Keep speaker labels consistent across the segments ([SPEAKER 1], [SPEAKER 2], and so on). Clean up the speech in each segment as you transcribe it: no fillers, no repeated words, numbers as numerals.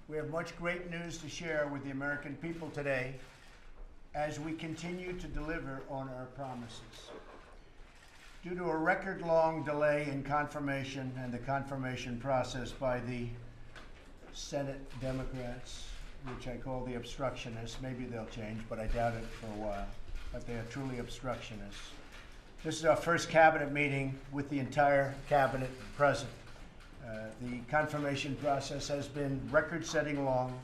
[SPEAKER 1] We have much great news to share with the American people today as we continue to deliver on our promises. Due to a record-long delay in confirmation and the confirmation process by the Senate Democrats, which I call the obstructionists, maybe they'll change, but I doubt it for a while, but they are truly obstructionists. This is our first cabinet meeting with the entire cabinet present. The confirmation process has been record-setting long,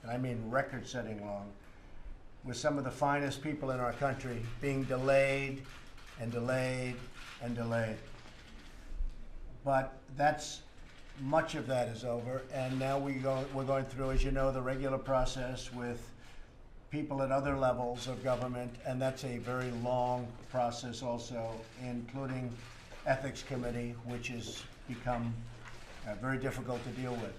[SPEAKER 1] and I mean record-setting long, with some of the finest people in our country being delayed and delayed and delayed. But much of that is over, and now we're going through, as you know, the regular process with people at other levels of government, and that's a very long process also, including ethics committee, which has become very difficult to deal with.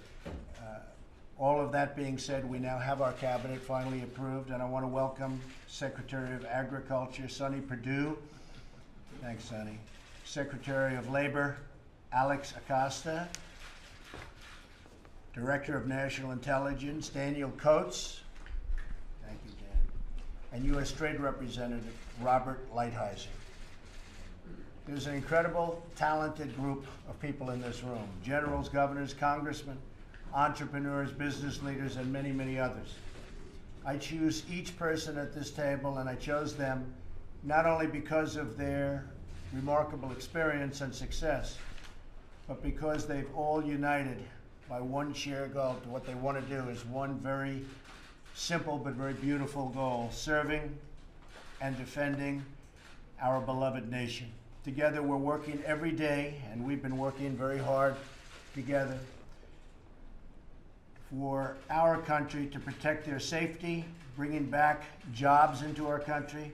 [SPEAKER 1] All of that being said, we now have our cabinet finally approved, and I want to welcome Secretary of Agriculture, Sonny Perdue. Thanks, Sonny. Secretary of Labor, Alex Acosta. Director of National Intelligence, Daniel Coates. Thank you, Dan. And U.S. Trade Representative, Robert Lighthizer. There's an incredible, talented group of people in this room. Generals, governors, congressmen, entrepreneurs, business leaders, and many, many others. I choose each person at this table, and I chose them not only because of their remarkable experience and success, but because they've all united by one shared goal. What they want to do is one very simple but very beautiful goal: serving and defending our beloved nation. Together we're working every day, and we've been working very hard together for our country to protect their safety, bringing back jobs into our country,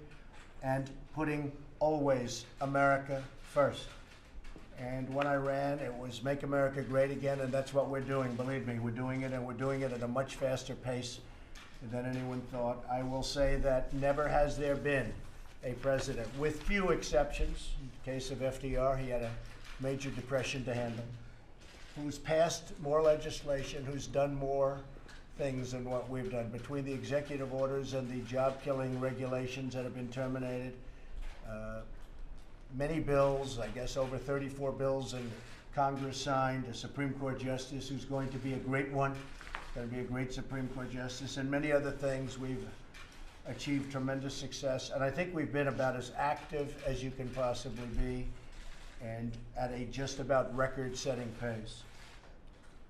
[SPEAKER 1] and putting always America first. And when I ran, it was Make America Great Again, and that's what we're doing. Believe me, we're doing it, and we're doing it at a much faster pace than anyone thought. I will say that never has there been a president, with few exceptions, in the case of FDR, he had a major depression to handle, who's passed more legislation, who's done more things than what we've done. Between the executive orders and the job-killing regulations that have been terminated, many bills, I guess over 34 bills in Congress signed, a Supreme Court justice who's going to be a great one, going to be a great Supreme Court justice, and many other things. We've achieved tremendous success, and I think we've been about as active as you can possibly be, and at a just about record-setting pace.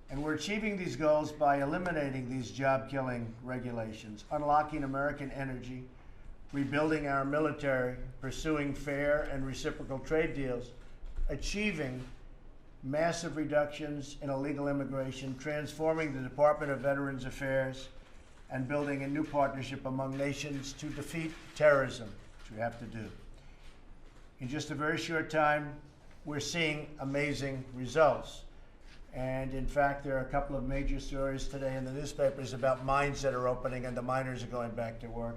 [SPEAKER 1] And we're achieving these goals by eliminating these job-killing regulations, unlocking American energy, rebuilding our military, pursuing fair and reciprocal trade deals, achieving massive reductions in illegal immigration, transforming the Department of Veterans Affairs, and building a new partnership among nations to defeat terrorism, which we have to do. In just a very short time, we're seeing amazing results. And in fact, there are a couple of major stories today in the newspapers about mines that are opening and the miners are going back to work.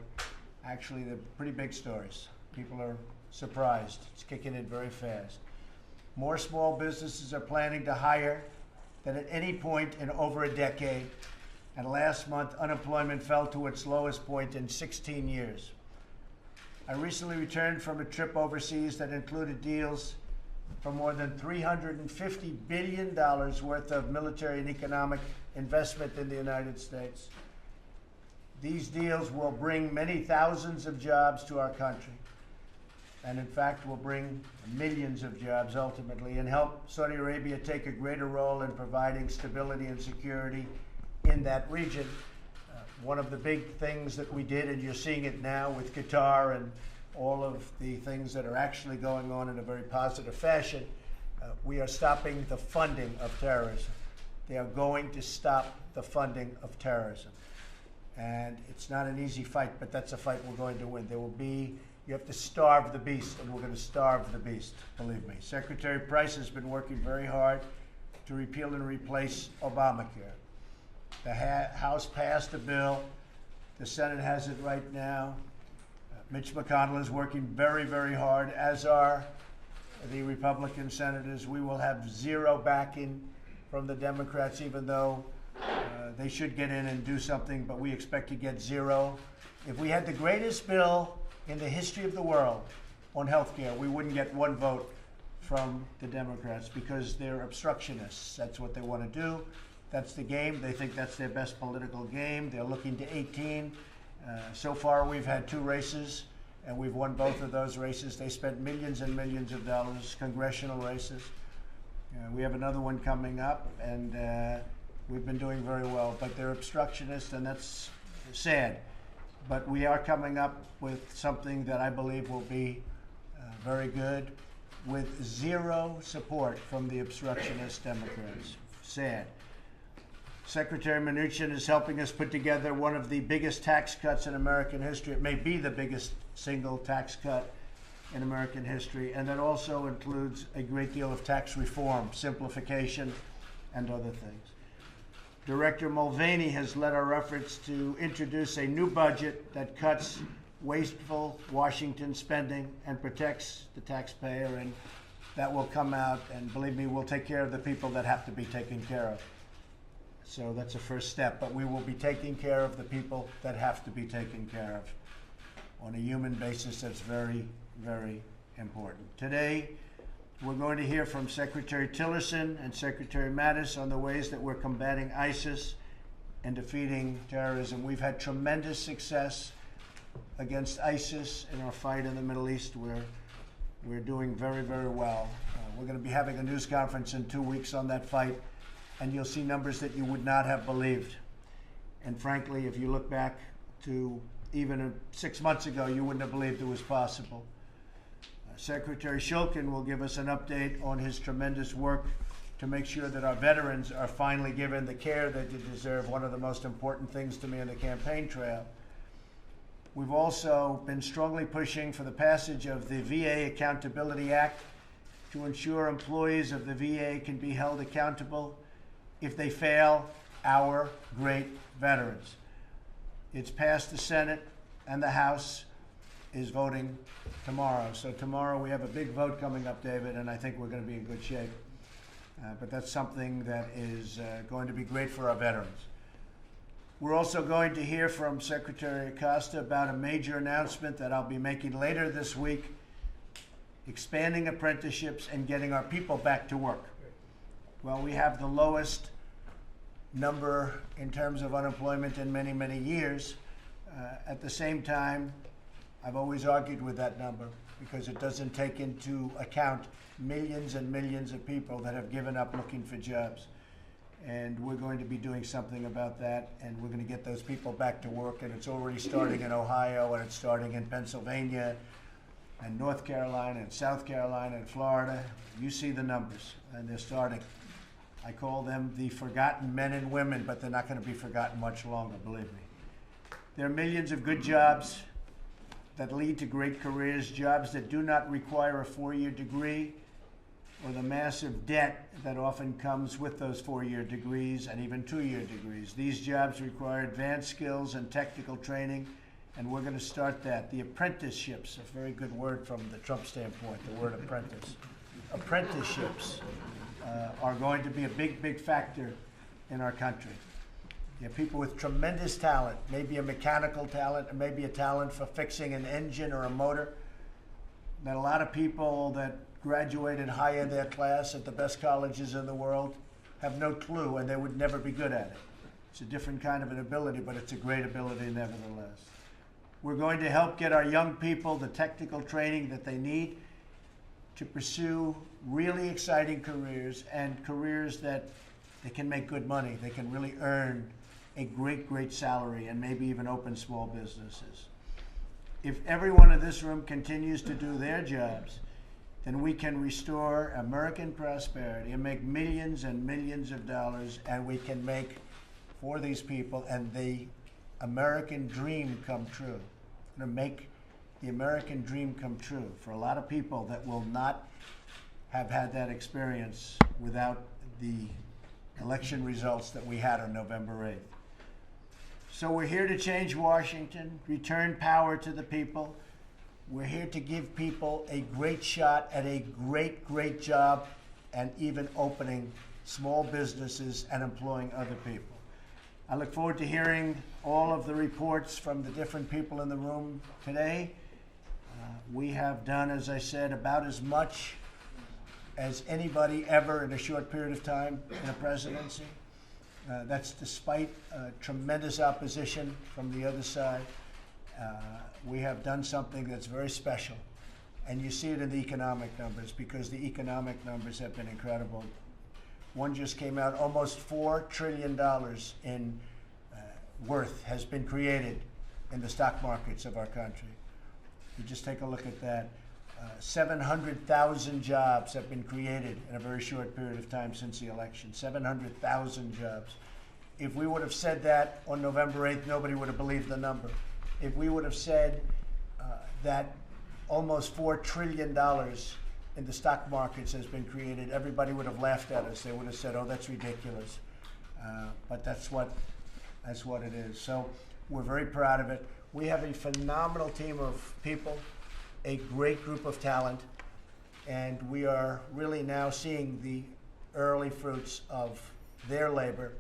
[SPEAKER 1] Actually, they're pretty big stories. People are surprised. It's kicking in very fast. More small businesses are planning to hire than at any point in over a decade. And last month, unemployment fell to its lowest point in 16 years. I recently returned from a trip overseas that included deals for more than $350 billion worth of military and economic investment in the United States. These deals will bring many thousands of jobs to our country, and in fact will bring millions of jobs ultimately, and help Saudi Arabia take a greater role in providing stability and security in that region. One of the big things that we did, and you're seeing it now with Qatar and all of the things that are actually going on in a very positive fashion, we are stopping the funding of terrorism. They are going to stop the funding of terrorism. And it's not an easy fight, but that's a fight we're going to win. You have to starve the beast, and we're going to starve the beast, believe me. Secretary Price has been working very hard to repeal and replace Obamacare. The House passed a bill. The Senate has it right now. Mitch McConnell is working very, very hard, as are the Republican senators. We will have zero backing from the Democrats, even though They should get in and do something, but we expect to get zero. If we had the greatest bill in the history of the world on health care, we wouldn't get one vote from the Democrats because they're obstructionists. That's what they want to do. That's the game. They think that's their best political game. They're looking to 18. So far, we've had 2 races, and we've won both of those races. They spent millions and millions of dollars, congressional races. We have another one coming up, and we've been doing very well. But they're obstructionists, and that's sad. But we are coming up with something that I believe will be very good, with zero support from the obstructionist Democrats. Sad. Secretary Mnuchin is helping us put together one of the biggest tax cuts in American history. It may be the biggest single tax cut in American history, and that also includes a great deal of tax reform, simplification, and other things. Director Mulvaney has led our efforts to introduce a new budget that cuts wasteful Washington spending and protects the taxpayer, and that will come out, and believe me, we'll take care of the people that have to be taken care of. So that's a first step, but we will be taking care of the people that have to be taken care of on a human basis. That's very, very important. Today, we're going to hear from Secretary Tillerson and Secretary Mattis on the ways that we're combating ISIS and defeating terrorism. We've had tremendous success against ISIS in our fight in the Middle East. We're doing very, very well. We're going to be having a news conference in 2 weeks on that fight, and you'll see numbers that you would not have believed. And frankly, if you look back to even 6 months ago, you wouldn't have believed it was possible. Secretary Shulkin will give us an update on his tremendous work to make sure that our veterans are finally given the care that they deserve, one of the most important things to me on the campaign trail. We've also been strongly pushing for the passage of the VA Accountability Act to ensure employees of the VA can be held accountable if they fail our great veterans. It's passed the Senate, and the House is voting tomorrow. So tomorrow we have a big vote coming up, David, and I think we're going to be in good shape. But that's something that is going to be great for our veterans. We're also going to hear from Secretary Acosta about a major announcement that I'll be making later this week, expanding apprenticeships and getting our people back to work. Well, we have the lowest number in terms of unemployment in many, many years. At the same time, I've always argued with that number because it doesn't take into account millions and millions of people that have given up looking for jobs. And we're going to be doing something about that, and we're going to get those people back to work, and it's already starting in Ohio, and it's starting in Pennsylvania, and North Carolina, and South Carolina, and Florida. You see the numbers, and they're starting. I call them the forgotten men and women, but they're not going to be forgotten much longer, believe me. There are millions of good jobs that lead to great careers, jobs that do not require a 4-year degree or the massive debt that often comes with those 4-year degrees and even 2-year degrees. These jobs require advanced skills and technical training, and we're going to start that. The apprenticeships, a very good word from the Trump standpoint, the word apprentice. Apprenticeships are going to be a big, big factor in our country. You have people with tremendous talent, maybe a mechanical talent, or maybe a talent for fixing an engine or a motor, that a lot of people that graduated high in their class at the best colleges in the world have no clue, and they would never be good at it. It's a different kind of an ability, but it's a great ability nevertheless. We're going to help get our young people the technical training that they need to pursue really exciting careers, and careers that they can make good money. They can really earn a great, great salary and maybe even open small businesses. If everyone in this room continues to do their jobs, then we can restore American prosperity and make millions and millions of dollars, and we can make for these people and the American dream come true. To make the American dream come true for a lot of people that will not have had that experience without the election results that we had on November 8th. So we're here to change Washington, return power to the people. We're here to give people a great shot at a great, great job, and even opening small businesses and employing other people. I look forward to hearing all of the reports from the different people in the room today. We have done, as I said, about as much as anybody ever in a short period of time in a presidency. That's despite tremendous opposition from the other side. We have done something that's very special. And you see it in the economic numbers, because the economic numbers have been incredible. One just came out, almost $4 trillion in worth has been created in the stock markets of our country. You just take a look at that. 700,000 jobs have been created in a very short period of time since the election. 700,000 jobs. If we would have said that on November 8th, nobody would have believed the number. If we would have said that almost $4 trillion in the stock markets has been created, everybody would have laughed at us. They would have said, oh, that's ridiculous. But that's what it is. So we're very proud of it. We have a phenomenal team of people, a great group of talent, and we are really now seeing the early fruits of their labor.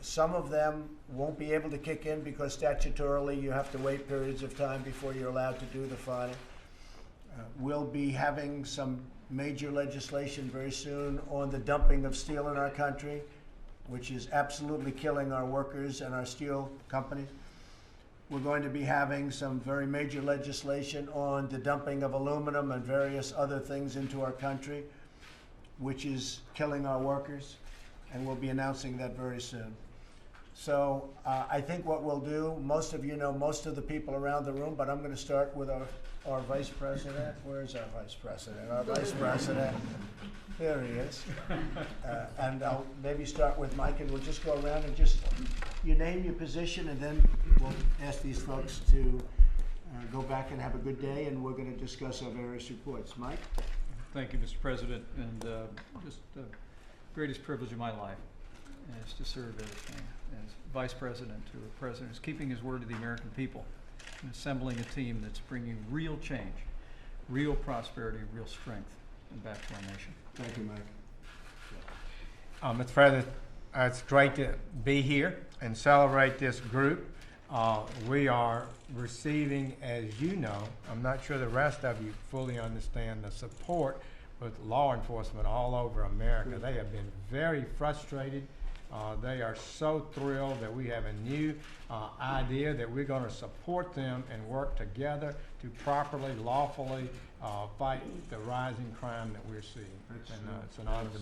[SPEAKER 1] Some of them won't be able to kick in because statutorily you have to wait periods of time before you're allowed to do the filing. We'll be having some major legislation very soon on the dumping of steel in our country, which is absolutely killing our workers and our steel companies. We're going to be having some very major legislation on the dumping of aluminum and various other things into our country, which is killing our workers, and we'll be announcing that very soon. So I think what we'll do, most of you know most of the people around the room, but I'm going to start with our Vice President. Where's our Vice President? Our Vice President. There he is. And I'll maybe start with Mike, and we'll just go around and just, you name your position, and then we'll ask these folks to go back and have a good day, and we're going to discuss our various reports. Mike?
[SPEAKER 2] Thank you, Mr. President, and just the greatest privilege of my life is to serve as Vice President to a President who's keeping his word to the American people and assembling a team that's bringing real change, real prosperity, real strength back to our nation.
[SPEAKER 1] Thank you, Mike.
[SPEAKER 3] Mr. President, it's great to be here and celebrate this group. We are receiving, as you know, I'm not sure the rest of you fully understand the support with law enforcement all over America. They have been very frustrated. They are so thrilled that we have a new idea that we're going to support them and work together to properly, lawfully fight the rising crime that we're seeing. It's an honor to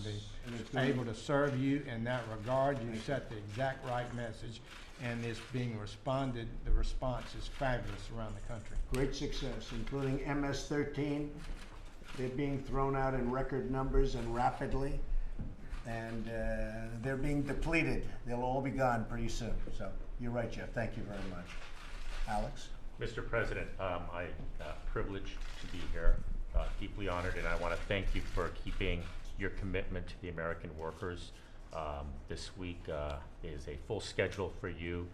[SPEAKER 3] be able to serve you in that regard. You set the exact right message, and it's being responded. The response is fabulous around the country.
[SPEAKER 1] Great success, including MS-13. They're being thrown out in record numbers and rapidly, and they're being depleted. They'll all be gone pretty soon. So you're right, Jeff. Thank you very much. Alex?
[SPEAKER 4] Mr. President, I'm privileged to be here, deeply honored, and I want to thank you for keeping your commitment to the American workers. This week is a full schedule for you,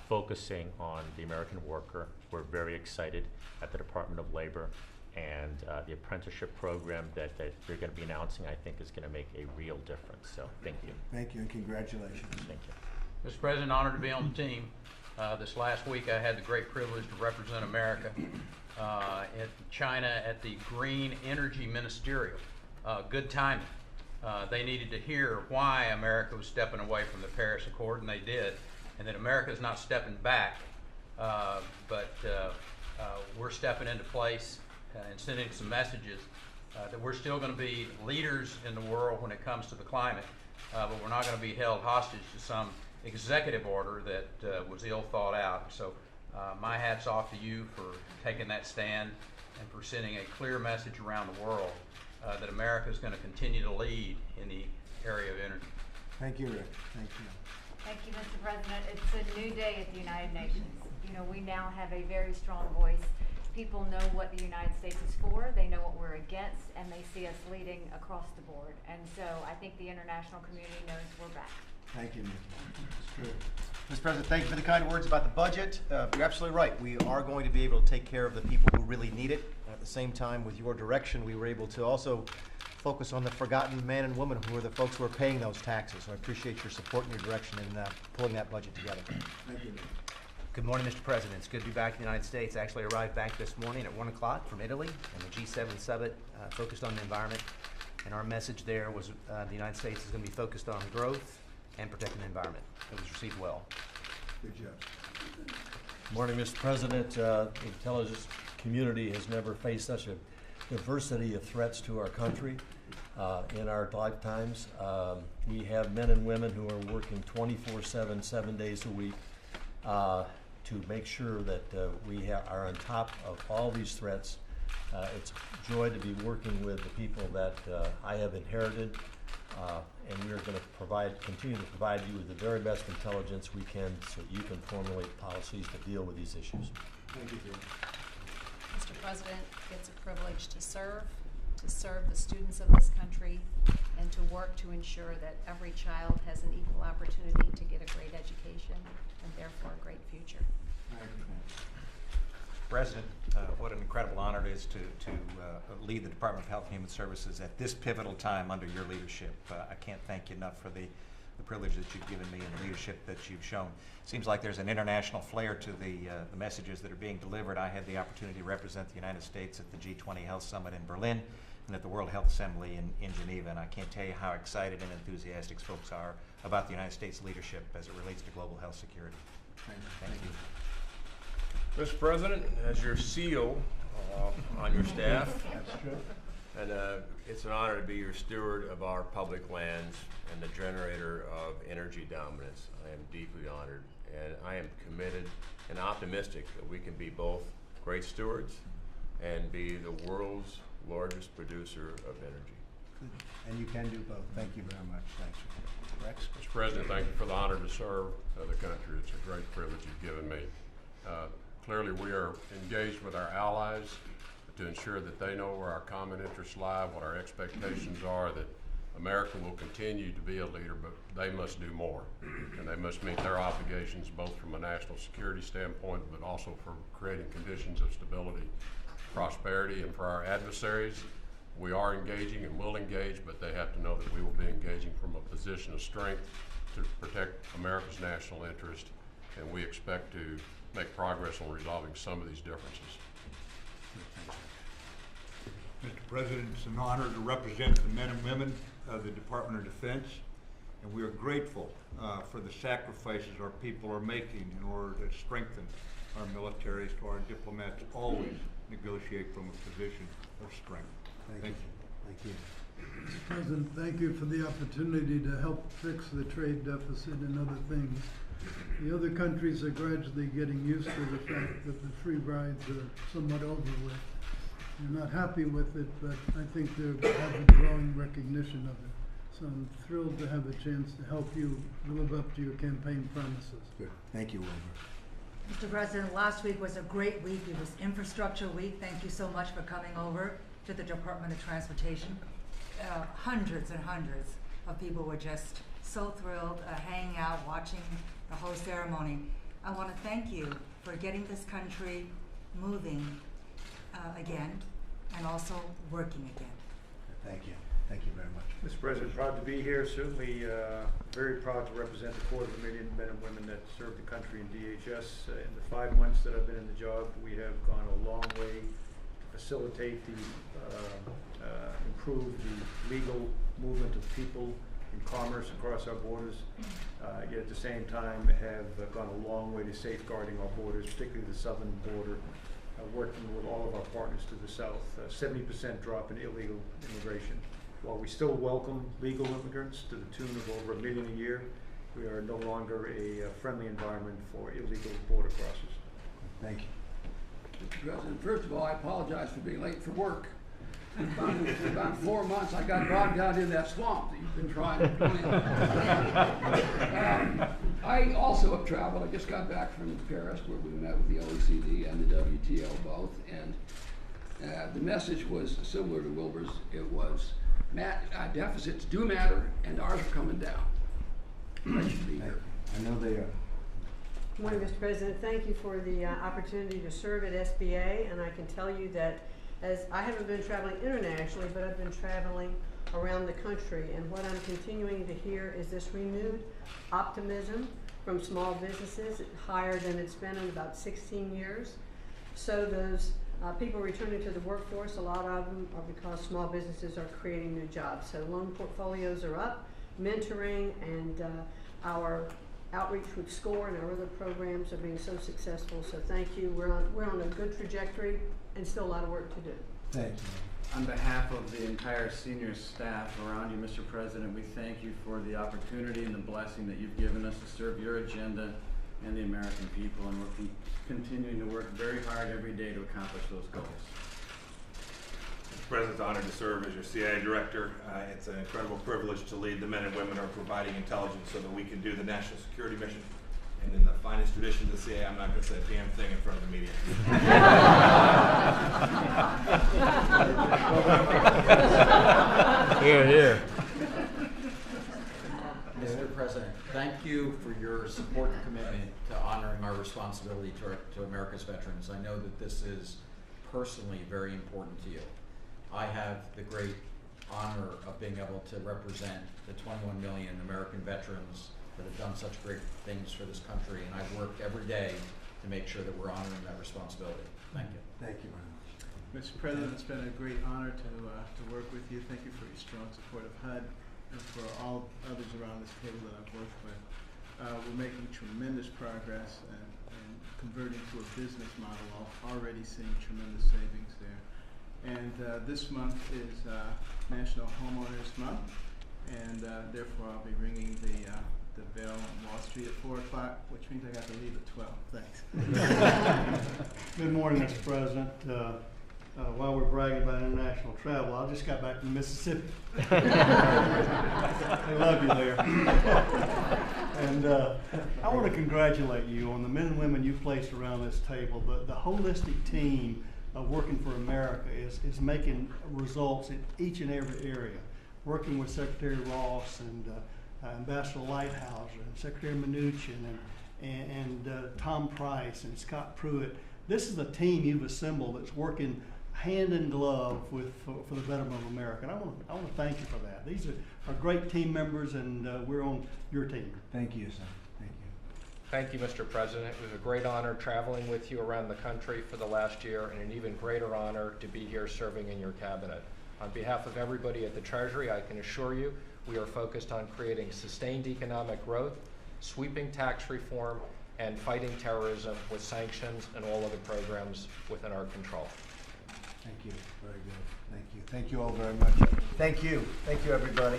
[SPEAKER 4] focusing on the American worker. We're very excited at the Department of Labor, and the apprenticeship program that you're going to be announcing, I think, is going to make a real difference. So thank you.
[SPEAKER 1] Thank you, and congratulations.
[SPEAKER 4] Thank you.
[SPEAKER 5] Mr. President, honored to be on the team. This last week I had the great privilege to represent America at China at the Green Energy Ministerial. Good timing. They needed to hear why America was stepping away from the Paris Accord, and they did, and that America is not stepping back, but we're stepping into place and sending some messages that we're still going to be leaders in the world when it comes to the climate, but we're not going to be held hostage to some executive order that was ill thought out. So my hat's off to you for taking that stand and for sending a clear message around the world that America is going to continue to lead in the area of energy.
[SPEAKER 1] Thank you, Rick. Thank you.
[SPEAKER 6] Thank you, Mr. President. It's a new day at the United Nations. You know, we now have a very strong voice. People know what the United States is for, they know what we're against, and they see us leading across the board. And so I think the international community knows we're back.
[SPEAKER 1] Thank you, Nick. It's true.
[SPEAKER 7] Mr. President, thank you for the kind words about the budget. You're absolutely right. We are going to be able to take care of the people who really need it. At the same time, with your direction, we were able to also focus on the forgotten men and women who are the folks who are paying those taxes. So I appreciate your support and your direction in pulling that budget together.
[SPEAKER 1] Thank you.
[SPEAKER 8] Good morning, Mr. President. It's good to be back in the United States. I actually arrived back this morning at 1 o'clock from Italy, and the G7 summit focused on the environment. And our message there was the United States is going to be focused on growth and protecting the environment. It was received well.
[SPEAKER 1] Good job.
[SPEAKER 9] Morning, Mr. President. The intelligence community has never faced such a diversity of threats to our country in our lifetimes. We have men and women who are working 24/7, 7 days a week to make sure that we are on top of all these threats. It's a joy to be working with the people that I have inherited, and we are going to continue to provide you with the very best intelligence we can so you can formulate policies to deal with these issues.
[SPEAKER 1] Thank you, Jim.
[SPEAKER 10] Mr. President, it's a privilege to serve the students of this country, and to work to ensure that every child has an equal opportunity to get a great education and therefore a great future.
[SPEAKER 1] Thank you, ma'am.
[SPEAKER 11] President, what an incredible honor it is to lead the Department of Health and Human Services at this pivotal time under your leadership. I can't thank you enough for the privilege that you've given me and the leadership that you've shown. Seems like there's an international flair to the messages that are being delivered. I had the opportunity to represent the United States at the G20 Health Summit in Berlin and at the World Health Assembly in Geneva, and I can't tell you how excited and enthusiastic folks are about the United States leadership as it relates to global health security. Thank you.
[SPEAKER 12] Mr. President, as your seal on your staff,
[SPEAKER 1] That's true.
[SPEAKER 12] and it's an honor to be your steward of our public lands and the generator of energy dominance. I am deeply honored, and I am committed and optimistic that we can be both great stewards and be the world's largest producer of energy.
[SPEAKER 1] And you can do both. Thank you very much. Thanks. Rex?
[SPEAKER 12] Mr. President, thank you for the honor to serve the country. It's a great privilege you've given me. Clearly, we are engaged with our allies to ensure that they know where our common interests lie, what our expectations are, that America will continue to be a leader, but they must do more. And they must meet their obligations both from a national security standpoint, but also for creating conditions of stability, prosperity, and for our adversaries. We are engaging and will engage, but they have to know that we will be engaging from a position of strength to protect America's national interest, and we expect to make progress on resolving some of these differences.
[SPEAKER 13] Mr. President, it's an honor to represent the men and women of the Department of Defense, and we are grateful for the sacrifices our people are making in order to strengthen our military, so our diplomats always negotiate from a position of strength. Thank you.
[SPEAKER 1] Thank you.
[SPEAKER 14] Mr. President, thank you for the opportunity to help fix the trade deficit and other things. The other countries are gradually getting used to the fact that the free rides are somewhat over with. They're not happy with it, but I think they have a growing recognition of it. So I'm thrilled to have a chance to help you live up to your campaign promises.
[SPEAKER 1] Good. Thank you, Wilbur.
[SPEAKER 15] Mr. President, last week was a great week. It was Infrastructure Week. Thank you so much for coming over to the Department of Transportation. Hundreds and hundreds of people were just so thrilled, hanging out, watching the whole ceremony. I want to thank you for getting this country moving again and also working again.
[SPEAKER 1] Thank you. Thank you very much.
[SPEAKER 16] Mr. President, proud to be here. Certainly very proud to represent the 250,000 men and women that serve the country in DHS. In the 5 months that I've been in the job, we have gone a long way to facilitate improve the legal movement of people in commerce across our borders, yet at the same time have gone a long way to safeguarding our borders, particularly the southern border, working with all of our partners to the south. 70% drop in illegal immigration. While we still welcome legal immigrants to the tune of over 1 million a year, we are no longer a friendly environment for illegal border crossers.
[SPEAKER 1] Thank you.
[SPEAKER 17] Mr. President, first of all, I apologize for being late for work. In about 4 months, I got bogged down in that swamp that you've been trying to clean. I also have traveled. I just got back from Paris, where we met with the OECD and the WTO both, and the message was similar to Wilbur's. It was, deficits do matter, and ours are coming down. I should be here.
[SPEAKER 1] I know they are.
[SPEAKER 18] Good morning, Mr. President. Thank you for the opportunity to serve at SBA, and I can tell you that as I haven't been traveling internationally, but I've been traveling around the country. And what I'm continuing to hear is this renewed optimism from small businesses, higher than it's been in about 16 years. So those people returning to the workforce, a lot of them are because small businesses are creating new jobs. So loan portfolios are up, mentoring and our outreach with SCORE and our other programs are being so successful. So thank you. We're on a good trajectory and still a lot of work to do.
[SPEAKER 1] Thank you.
[SPEAKER 19] On behalf of the entire senior staff around you, Mr. President, we thank you for the opportunity and the blessing that you've given us to serve your agenda and the American people, and we're continuing to work very hard every day to accomplish those goals.
[SPEAKER 20] Mr. President, it's an honor to serve as your CIA director. It's an incredible privilege to lead the men and women who are providing intelligence so that we can do the national security mission. And in the finest traditions of the CIA, I'm not going to say a damn thing in front of the media.
[SPEAKER 3] Here, here.
[SPEAKER 21] Mr. President, thank you for your support and commitment to honoring our responsibility to America's veterans. I know that this is personally very important to you. I have the great honor of being able to represent the 21 million American veterans that have done such great things for this country, and I work every day to make sure that we're honoring that responsibility. Thank you.
[SPEAKER 1] Thank you very much.
[SPEAKER 22] Mr. President, it's been a great honor to work with you. Thank you for your strong support of HUD and for all others around this table that I've worked with. We're making tremendous progress and converting to a business model. I'm already seeing tremendous savings there. And this month is National Homeowners Month, and therefore I'll be ringing the bell on Wall Street at 4 o'clock, which means I got to leave at 12. Thanks.
[SPEAKER 23] Good morning, Mr. President. While we're bragging about international travel, I just got back from Mississippi. I love you there. And I want to congratulate you on the men and women you've placed around this table. The holistic team of Working for America is making results in each and every area. Working with Secretary Ross and Ambassador Lighthouser and Secretary Mnuchin and Tom Price and Scott Pruitt. This is a team you've assembled that's working hand in glove for the betterment of America. And I want to thank you for that. These are great team members, and we're on your team.
[SPEAKER 1] Thank you, sir. Thank you.
[SPEAKER 24] Thank you, Mr. President. It was a great honor traveling with you around the country for the last year, and an even greater honor to be here serving in your cabinet. On behalf of everybody at the Treasury, I can assure you we are focused on creating sustained economic growth, sweeping tax reform, and fighting terrorism with sanctions and all other programs within our control.
[SPEAKER 1] Thank you. Very good. Thank you. Thank you all very much.
[SPEAKER 7] Thank you. Thank you, everybody.